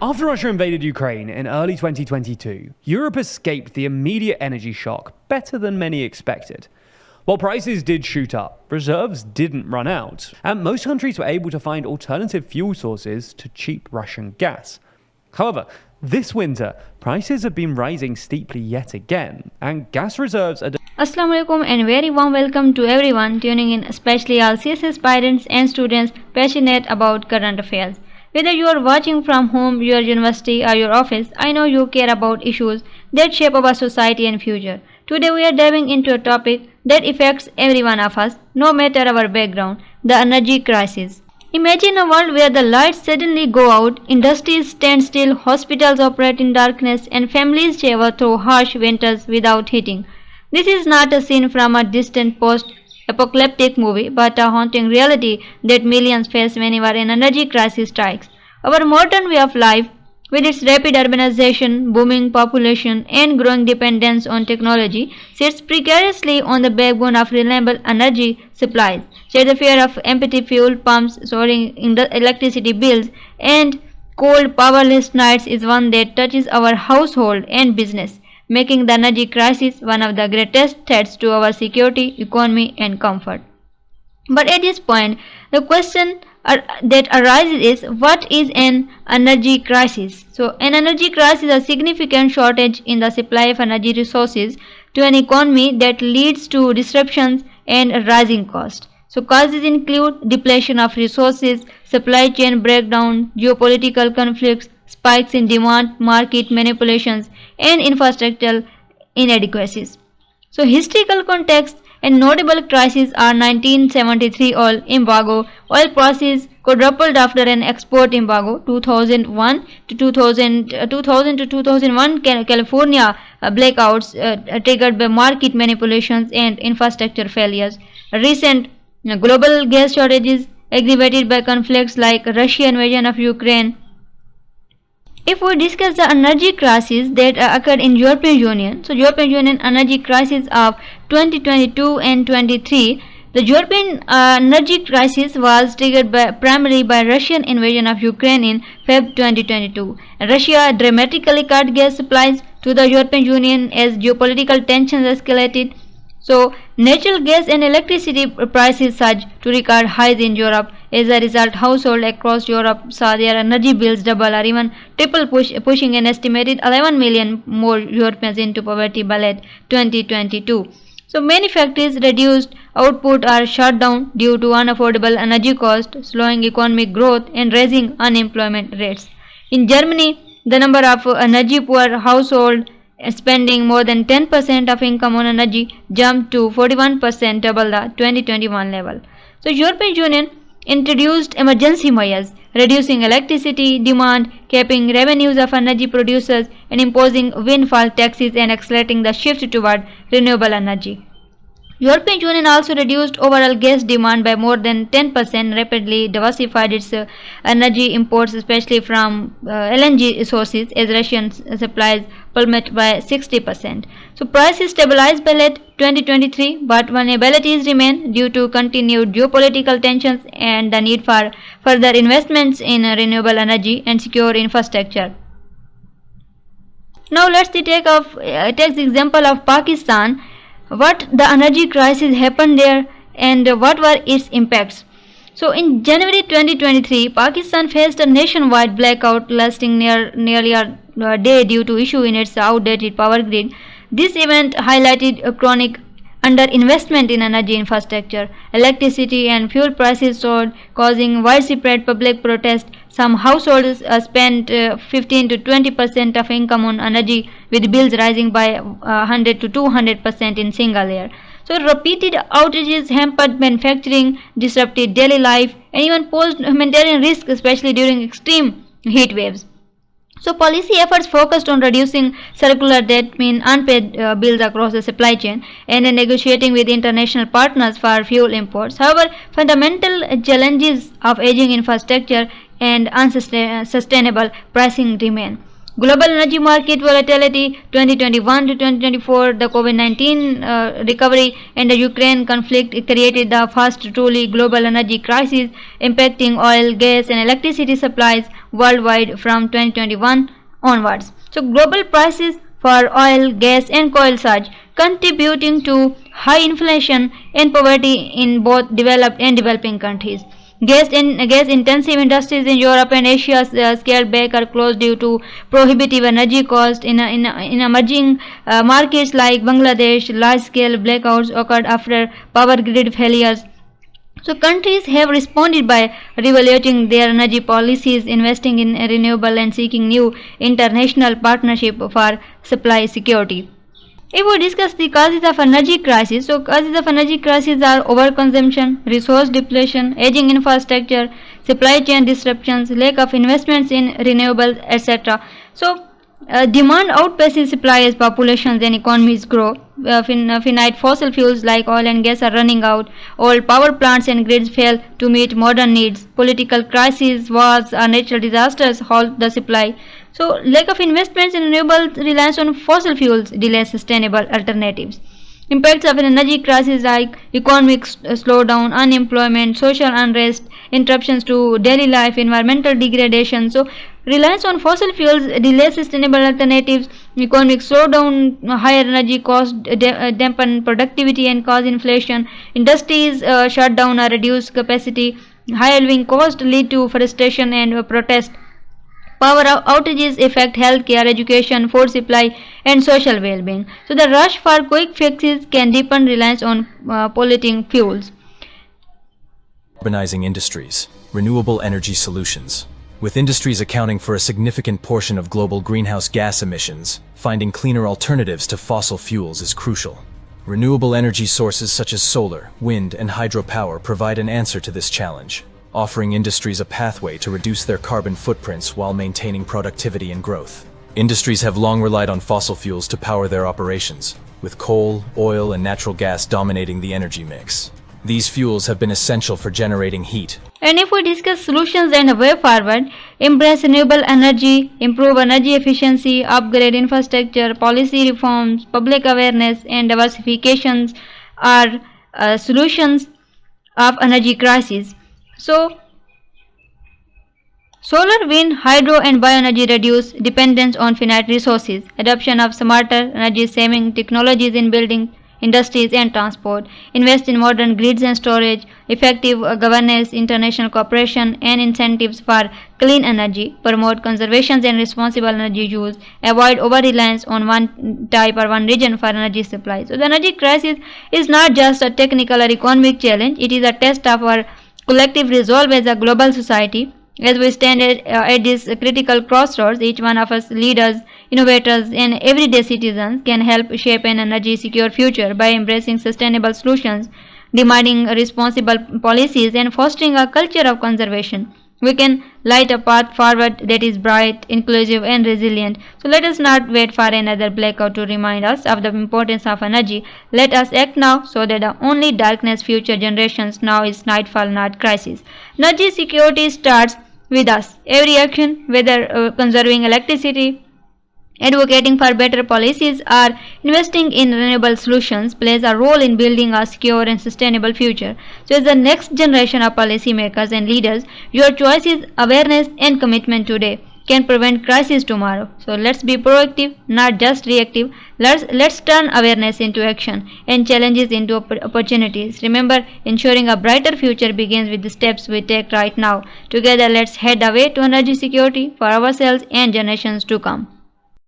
After Russia invaded Ukraine in early 2022, Europe escaped the immediate energy shock better than many expected. While prices did shoot up, reserves didn't run out, and most countries were able to find alternative fuel sources to cheap Russian gas. However, this winter, prices have been rising steeply yet again, and gas reserves are... Assalamu alaikum and very warm welcome to everyone tuning in, especially all CSS aspirants and students passionate about current affairs. Whether you are watching from home, your university or your office, I know you care about issues that shape our society and future. Today we are diving into a topic that affects every one of us, no matter our background, the energy crisis. Imagine a world where the lights suddenly go out, industries stand still, hospitals operate in darkness, and families shiver through harsh winters without heating. This is not a scene from a distant post-apocalyptic movie, but a haunting reality that millions face whenever an energy crisis strikes. Our modern way of life, with its rapid urbanization, booming population, and growing dependence on technology, sits precariously on the backbone of reliable energy supplies. Yet the fear of empty fuel pumps, soaring electricity bills, and cold, powerless nights is one that touches our household and business, making the energy crisis one of the greatest threats to our security, economy, and comfort. But at this point, the question that arises is, what is an energy crisis? So, an energy crisis is a significant shortage in the supply of energy resources to an economy that leads to disruptions and rising costs. So, causes include depletion of resources, supply chain breakdown, geopolitical conflicts, spikes in demand, market manipulations, and infrastructural inadequacies. So, historical context and notable crises are 1973 oil embargo. Oil prices quadrupled after an export embargo. 2001 to 2001 California blackouts triggered by market manipulations and infrastructure failures. Recent global gas shortages aggravated by conflicts like Russian invasion of Ukraine. If we discuss the energy crisis that occurred in European Union, so European Union energy crisis of 2022 and 23, the European energy crisis was triggered primarily by Russian invasion of Ukraine in Feb 2022. Russia dramatically cut gas supplies to the European Union as geopolitical tensions escalated. So, natural gas and electricity prices surged to record highs in Europe. As a result, households across Europe saw their energy bills double or even triple, pushing an estimated 11 million more Europeans into poverty by late 2022. So, many factories reduced output or shut down due to unaffordable energy costs, slowing economic growth and raising unemployment rates. In Germany, the number of energy-poor households spending more than 10% of income on energy jumped to 41%, double the 2021 level. So, European Union introduced emergency measures, reducing electricity demand, capping revenues of energy producers, and imposing windfall taxes and accelerating the shift toward renewable energy. European Union also reduced overall gas demand by more than 10%, rapidly diversified its energy imports, especially from LNG sources, as Russian supplies plummeted by 60%. So, prices stabilized by late 2023, but vulnerabilities remain due to continued geopolitical tensions and the need for further investments in renewable energy and secure infrastructure. Now, let's take the example of Pakistan. What the energy crisis happened there and what were its impacts. So, in January 2023, Pakistan faced a nationwide blackout lasting nearly a day due to issue in its outdated power grid. This event highlighted a chronic underinvestment in energy infrastructure. Electricity and fuel prices soared, causing widespread public protest. Some households spent 15 to 20% of income on energy, with bills rising by 100 to 200% in single year. So, repeated outages hampered manufacturing, disrupted daily life, and even posed humanitarian risk, especially during extreme heat waves. So, policy efforts focused on reducing circular debt, unpaid bills across the supply chain, and negotiating with international partners for fuel imports. However, fundamental challenges of aging infrastructure and unsustainable pricing remain. Global energy market volatility 2021 to 2024, the COVID-19 recovery and the Ukraine conflict created the first truly global energy crisis, impacting oil, gas, and electricity supplies worldwide from 2021 onwards. So, global prices for oil, gas, and coal surge, contributing to high inflation and poverty in both developed and developing countries. Gas-intensive industries in Europe and Asia scaled back or closed due to prohibitive energy costs. In emerging markets like Bangladesh, large-scale blackouts occurred after power grid failures. So countries have responded by reevaluating their energy policies, investing in renewable, and seeking new international partnership for supply security. If we discuss the causes of energy crisis, so causes of energy crisis are overconsumption, resource depletion, aging infrastructure, supply chain disruptions, lack of investments in renewables, etc. So demand outpaces supply as populations and economies grow. Finite fossil fuels like oil and gas are running out. Old power plants and grids fail to meet modern needs. Political crises, wars, or natural disasters halt the supply. So, lack of investments in renewables, reliance on fossil fuels delays sustainable alternatives. Impacts of an energy crisis like economic slowdown, unemployment, social unrest, interruptions to daily life, environmental degradation. So, reliance on fossil fuels delays sustainable alternatives. Economic slowdown, higher energy costs dampen productivity and cause inflation. Industries shut down or reduce capacity. Higher living costs lead to frustration and protest. Power outages affect healthcare, education, food supply, and social well-being. So the rush for quick fixes can deepen reliance on polluting fuels. Urbanizing industries, renewable energy solutions. With industries accounting for a significant portion of global greenhouse gas emissions, finding cleaner alternatives to fossil fuels is crucial. Renewable energy sources such as solar, wind, and hydropower provide an answer to this challenge, offering industries a pathway to reduce their carbon footprints while maintaining productivity and growth. Industries have long relied on fossil fuels to power their operations, with coal, oil, and natural gas dominating the energy mix. These fuels have been essential for generating heat. And if we discuss solutions and a way forward, embrace renewable energy, improve energy efficiency, upgrade infrastructure, policy reforms, public awareness, and diversifications are solutions of energy crisis. So, solar, wind, hydro, and bioenergy reduce dependence on finite resources. Adoption of smarter energy-saving technologies in buildings, industries, and transport. Invest in modern grids and storage. Effective governance, international cooperation, and incentives for clean energy. Promote conservation and responsible energy use. Avoid over-reliance on one type or one region for energy supply. So, the energy crisis is not just a technical or economic challenge. It is a test of our collective resolve as a global society. As we stand at this critical crossroads, each one of us, leaders, innovators, and everyday citizens, can help shape an energy secure future by embracing sustainable solutions, demanding responsible policies, and fostering a culture of conservation. We can light a path forward that is bright, inclusive, and resilient. So let us not wait for another blackout to remind us of the importance of energy. Let us act now so that the only darkness future generations know is nightfall, not crisis. Energy security starts with us. Every action, whether conserving electricity, advocating for better policies, or investing in renewable solutions, plays a role in building a secure and sustainable future. So as the next generation of policymakers and leaders, your choices, awareness, and commitment today can prevent crisis tomorrow. So let's be proactive, not just reactive. Let's turn awareness into action and challenges into opportunities. Remember, ensuring a brighter future begins with the steps we take right now. Together, let's head away to energy security for ourselves and generations to come.